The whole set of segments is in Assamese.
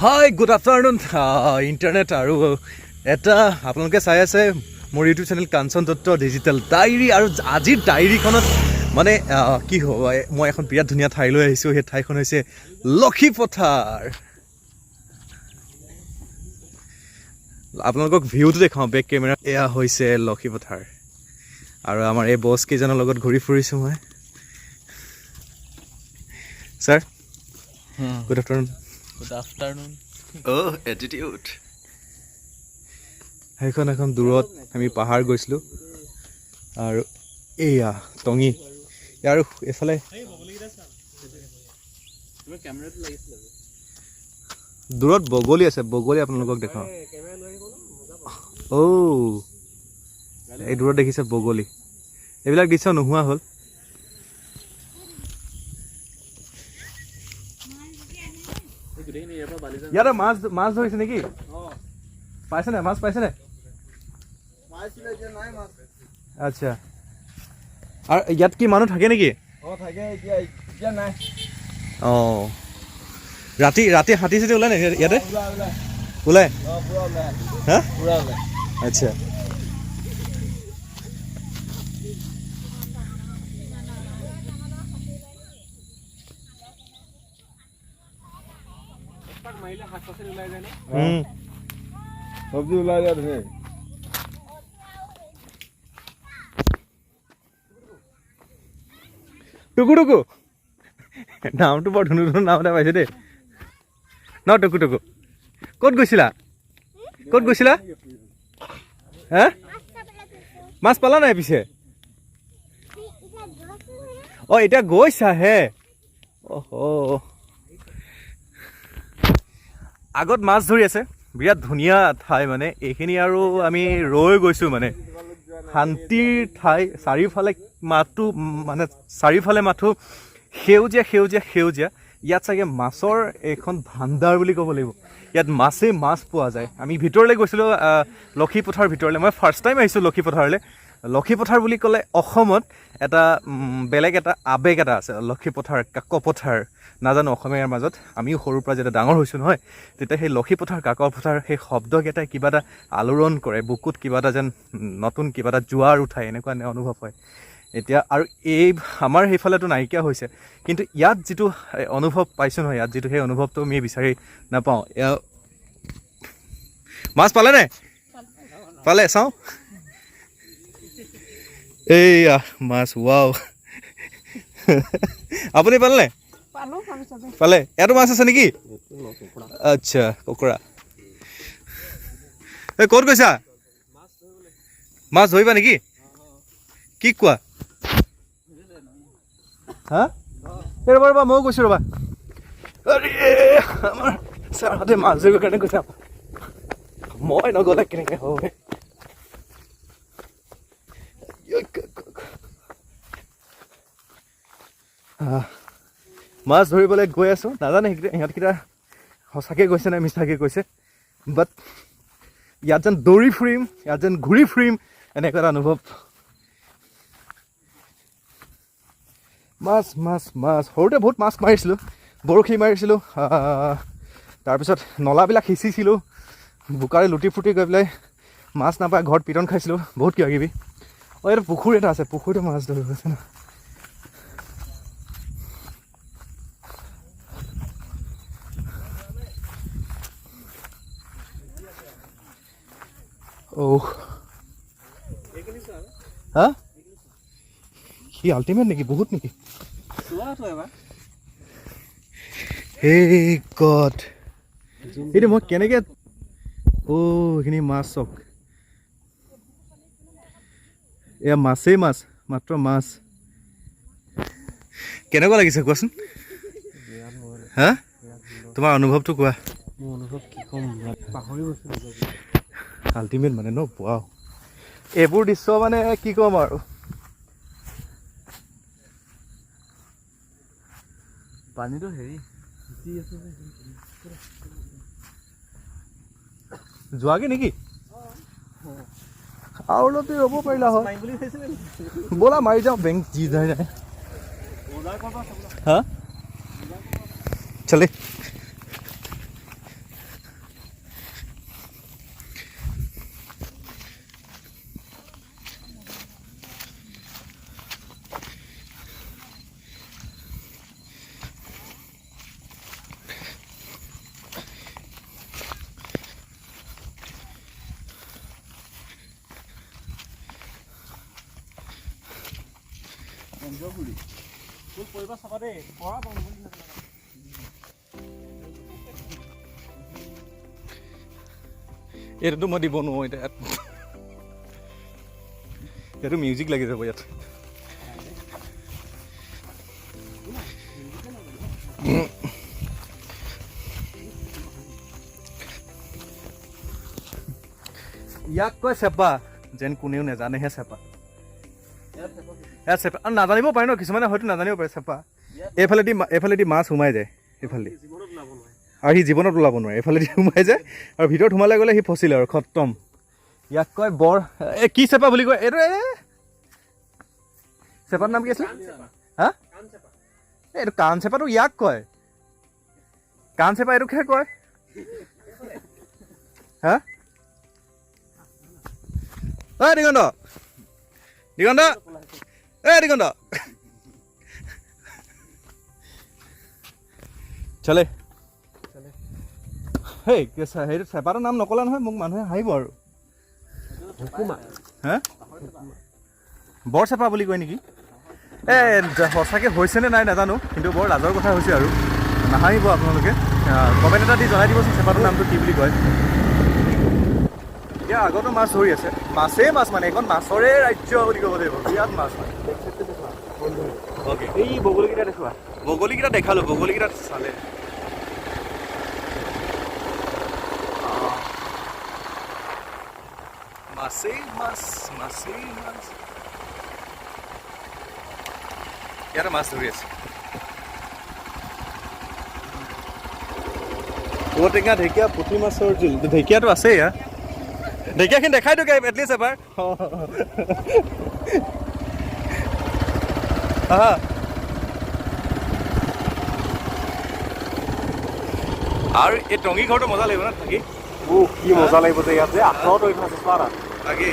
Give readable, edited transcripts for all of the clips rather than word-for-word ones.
Hi, good afternoon, internet আৰু এটা আপোনালোকে চাই আছে মোৰ ইউটিউব চেনেল কাঞ্চন দত্ত ডিজিটেল ডায়েৰী আৰু আজিৰ ডায়েৰীখনত মানে কি হ'ব মই এখন বিৰাট ধুনীয়া ঠাইলৈ আহিছোঁ সেই ঠাইখন হৈছে লক্ষীপথাৰ আপোনালোকক ভিউটো দেখাওঁ বেক কেমেৰা এয়া হৈছে লক্ষীপথাৰ আৰু আমাৰ এই বছ কেইজনৰ লগত ঘূৰি ফুৰিছোঁ মই sir good afternoon Good afternoon. Oh, attitude. এখন এখন দূৰত আমি পাহাৰ গৈছিলোঁ আৰু এয়া টঙি আৰু এফালে দূৰত বগলী আছে বগলী আপোনালোকক দেখাওঁ এই দূৰত দেখিছে বগলী এইবিলাক দৃশ্য নোহোৱা হ'ল ইয়াতে মাছ ধৰিছে নেকি পাইছেনে মাছ পাইছেনে আচ্ছা আৰু ইয়াত কি মানুহ থাকে নেকি অঁ ৰাতি ৰাতি হাতী চাতি ওলাই নাই ইয়াতে ওলাই হা আচ্ছা সবজি ওলাই যায় তুমি টুকু টুকু নামটো বৰ ধুনু ধুনু নাম এটা পাইছে দেই ন টুকু টুকু ক'ত গৈছিলা হা মাছ পালা নাই পিছে অঁ এতিয়া গৈছাহে অহ আগত মাছ ধৰি আছে বিৰাট ধুনীয়া ঠাই মানে এইখিনি আৰু আমি ৰৈ গৈছোঁ মানে শান্তিৰ ঠাই চাৰিওফালে মাথো সেউজীয়া সেউজীয়া সেউজীয়া ইয়াত চাগে মাছৰ এখন ভাণ্ডাৰ বুলি ক'ব লাগিব ইয়াত মাছ পোৱা যায় আমি ভিতৰলৈ গৈছিলোঁ লক্ষীপথাৰ ভিতৰলৈ মই ফাৰ্ষ্ট টাইম আহিছোঁ লক্ষীপথাৰ বুলি ক'লে অসমত এটা বেলেগ এটা আৱেগ এটা আছে লক্ষীপথাৰ কাকপথাৰ নাজানো অসমীয়াৰ মাজত আমিও সৰুৰ পৰা যেতিয়া ডাঙৰ হৈছোঁ নহয় তেতিয়া সেই লক্ষীপথাৰ কাকপথাৰ সেই শব্দকেইটাই কিবা এটা আলোড়ন কৰে বুকুত কিবা এটা যেন নতুন কিবা এটা জোৱাৰ উঠায় এনেকুৱা অনুভৱ হয় এতিয়া আৰু এই আমাৰ সেইফালেতো নাইকিয়া হৈছে কিন্তু ইয়াত যিটো অনুভৱ পাইছোঁ নহয় ইয়াত যিটো সেই অনুভৱটো আমি বিচাৰি নাপাওঁ মাছ পালে নে পালে চাওঁ এইয়া মাছ ৱাও আপুনি পালে পালে ইয়াতো মাছ আছে নেকি আচ্ছা কুকুৰা এই ক'ত গৈছা মাছ ধৰিবা নেকি কি কোৱা হা এই ৰ'বা ময়ো গৈছোঁ ৰ'বা আমাৰ ছাৰহঁতে মাছ ধৰিবৰ কাৰণে গৈছা মই নগ'লে কেনেকৈ হ'ব মাছ ধৰিবলৈ গৈ আছোঁ নাজানে ইহঁতকেইটা সঁচাকৈ গৈছে নে মিছাকৈ গৈছে বাট ইয়াত যেন দৌৰি ফুৰিম ইয়াত যেন ঘূৰি ফুৰিম এনেকুৱা এটা অনুভৱ মাছ সৰুতে বহুত মাছ মাৰিছিলোঁ বৰশী মাৰিছিলোঁ তাৰপিছত নলাবিলাক সিঁচিছিলোঁ বোকাৰে লুটি ফুটি গৈ পেলাই মাছ নাপায় ঘৰত পিটন খাইছিলোঁ বহুত কিবা কিবি এইটো পুখুৰী এটা আছে পুখুৰীতে মাছ ধৰিব আছে ন হা সি আল্টিমেট নেকি বহুত নেকি এই গড এইটো মই কেনেকৈ এইখিনি মাছ চক এয়া মাছেই মাছ মাত্ৰ মাছ কেনেকুৱা লাগিছে কোৱাচোন হা তোমাৰ অনুভৱটো কোৱা আল্টিমেট মানে ন ৱাও এইবোৰ দৃশ্য মানে কি ক'ম আৰু পানীটো হেৰি যোৱাগে নেকি আৰু অলপ ৰ'ব পাৰিলা হয় ব'লা মাৰি যাওঁ বেংক যি যায় হা চলে এইটোতো মই দিব নোৱাৰোঁ এতিয়া এইটো মিউজিক লাগি যাব ইয়াত ইয়াক কয় চেপা যেন কোনেও নাজানেহে চেপা ইয়াত চেপা আৰু নাজানিব পাৰে ন কিছুমানে হয়তো নাজানিব পাৰে চেপা এইফালেদি মাছ সোমাই যায় এইফালেদি আৰু সি জীৱনত ওলাব নোৱাৰে এইফালেদি সোমাই যায় আৰু ভিতৰত সোমালে গ'লে সি ফচিলে আৰু খতম ইয়াক কয় বৰ এই কি চেপা বুলি কয় এইটো চেপাৰ নাম কি আছিলে হা এইটো কাণ চেপাটো ইয়াক কয় কাণ চেপা এইটোকহে কয় হা ঐ দিগন্ত দিগন্ত এই দিগন্ত চলে হেই সেইটো চেপাটোৰ নাম নকলা নহয় মোক মানুহে হাঁহিব আৰু হা বৰ চেপা বুলি কয় নেকি সঁচাকৈ হৈছেনে নাই নাজানো কিন্তু বৰ লাজৰ কথা হৈছে আৰু নাহাঁহিব আপোনালোকে কমেণ্ট এটা দি জনাই দিবচোন চেপাটোৰ নামটো কি বুলি কয় এতিয়া আগতো মাছ ধৰি আছে মাছেই মাছ মানে এইখন মাছৰে ৰাজ্য বুলি ক'ব লাগিব বিৰাট মাছ মানে অ'কে এই বগলীকেইটা দেখুওৱা বগলীকেইটা দেখালোঁ বগলীকেইটা চালে মাছেই মাছ মাছেই মাছ ইয়াতে মাছ ধৰি আছে ঔটেঙা ঢেকীয়া পুঠি মাছৰ জোল ঢেকীয়াটো আছেই ইয়াত ঢেকীয়াখিনি দেখাই দিওঁ এটলিষ্ট এবাৰ আৰু এই টঙি ঘৰটো মজা লাগিব ন থাকি কি মজা লাগিব যে ইয়াত যে আঁতৰত হৈ থকা চোৱা তাকে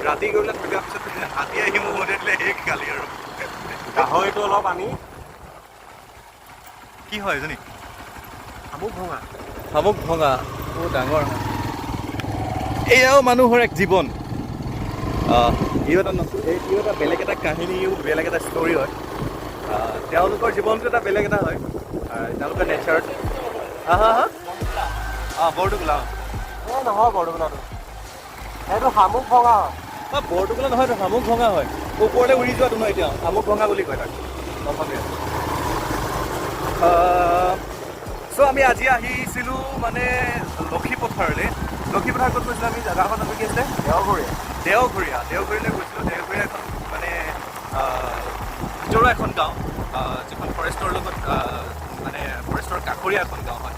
ৰাতি গৈ পেলাই থকাৰ পিছত হাতী আহি মোৰ মতে দিলে সেই গালি আৰু গাহৰিটো অলপ আনি কি হয় জানি শামুক ভঙা বহুত ডাঙৰ হয় এয়াও মানুহৰ এক জীৱন এইটো এটা বেলেগ এটা কাহিনীও বেলেগ এটা ষ্টৰী হয় তেওঁলোকৰ জীৱনটো এটা বেলেগ এটা হয় তেওঁলোকৰ নেচাৰত বৰটোকোলা নহয় বৰটোকোলাটো সেইটো শামুক ভঙা হয় বৰটোকোলা নহয়তো শামুক ভঙা হয় ওপৰলৈ উৰি যোৱাটো নহয় এতিয়া শামুক ভঙা বুলি কয় তাক চ' আমি আজি আহিছিলোঁ মানে লক্ষীপথাৰলৈ লক্ষীপথাৰ ক'ত গৈছিলোঁ আমি জেগাখন নাম কি আছিলে দেওঘৰীয়ালৈ গৈছিলোঁ দেওঘৰীয়া এখন মানে ভিতৰুৱা এখন গাঁও যিখন ফৰেষ্টৰ লগত মানে ফৰেষ্টৰ কাষৰীয়া এখন গাঁও হয়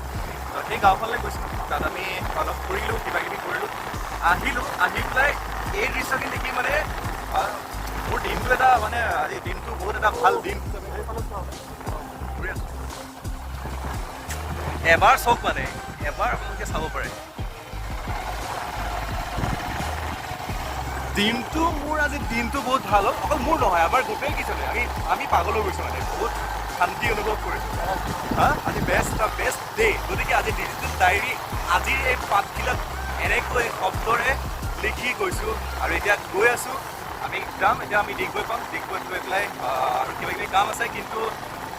সেই গাঁওখনলৈ গৈছিলোঁ তাত আমি অলপ ফুৰিলোঁ কিবাকিবি কৰিলোঁ আহিলোঁ আহি পেলাই এই দৃশ্যখিনি দেখি মানে মোৰ দিনটো এটা মানে আজি দিনটো বহুত এটা ভাল দিন এবাৰ চাওক মানে এবাৰ আপোনালোকে চাব পাৰে দিনটো মোৰ আজি দিনটো বহুত ভাল হ'ল অকল মোৰ নহয় আমাৰ গোটেই কিজনে আমি পাগল হৈ গৈছোঁ মানে বহুত শান্তি অনুভৱ কৰিছোঁ আজি বেষ্ট ডে গতিকে আজি ডিজিটেল ডায়েৰী আজিৰ এই পাতখিলাত এনেকৈ শব্দৰে লিখি গৈছোঁ আৰু এতিয়া গৈ আছোঁ আমি যাম এতিয়া আমি ডিগবৈ পাম ডিগবৈত গৈ পেলাই আৰু কিবা কিবি কাম আছে কিন্তু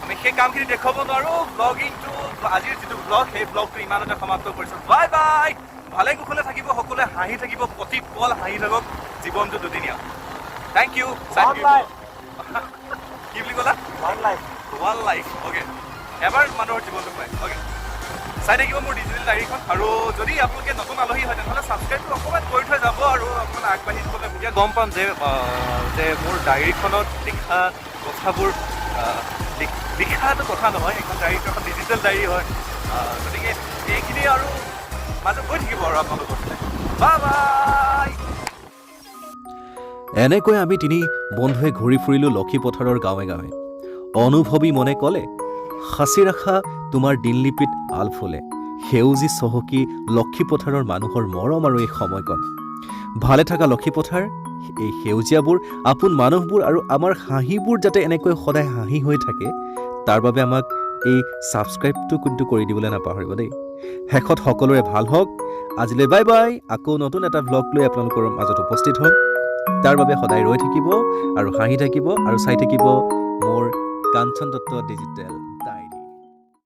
আমি সেই কামখিনি দেখুৱাব নোৱাৰোঁ ব্লগিংটো আজিৰ যিটো ব্লগ সেই ব্লগটো ইমানতে সমাপ্ত কৰিছোঁ বাই বাই ভালে কুশলে থাকিব সকলোৱে হাঁহি থাকিব প্ৰতি পল হাঁহি থাকক জীৱনটো দুদিনীয়া থেংক ইউ কি বুলি ক'লা ওৱান লাইফ অ'কে এবাৰ মানুহৰ জীৱনটো পায় অ'কে চাই থাকিব মোৰ ডিজিটেল ডায়েৰীখন আৰু যদি আপোনালোকে নতুন আলহী হয় তেনেহ'লে ছাবস্ক্ৰাইবটো অকণমান কৰি থৈ যাব আৰু অকণমান আগবাঢ়ি যাবলৈ তেতিয়া গম পাম যে মোৰ ডায়েৰীখনত লিখা কথাবোৰ লিখাটো কথা নহয় এখন ডায়েৰীটো এখন ডিজিটেল ডায়েৰী হয় গতিকে এইখিনি আৰু মাজত গৈ থাকিব আৰু আপোনালোকৰ বাই বাই এনেকৈ আমি তিনি বন্ধুৱে ঘূৰি ফুৰিলোঁ লক্ষীপথাৰৰ গাঁৱে গাঁৱে অনুভৱী মনে ক'লে সাঁচি ৰাখা তোমাৰ দিনলিপিত আল ফুলে সেউজী চহকী লক্ষীপথাৰৰ মানুহৰ মৰম আৰু এই সময়কণ ভালে থকা লক্ষীপথাৰ এই সেউজীয়াবোৰ আপোন মানুহবোৰ আৰু আমাৰ হাঁহিবোৰ যাতে এনেকৈ সদায় হাঁহি হৈ থাকে তাৰ বাবে আমাক এই ছাবস্ক্ৰাইবটো কিন্তু কৰি দিবলৈ নাপাহৰিব দেই শেষত সকলোৰে ভাল হওক আজিলৈ বাই বাই আকৌ নতুন এটা ব্লগ লৈ আপোনালোকৰ মাজত উপস্থিত হ'ম তাৰ বাবে সদায় ৰৈ থাকিব আৰু হাঁহি থাকিব আৰু চাই থাকিব মোৰ কাঞ্চন দত্ত ডিজিটেল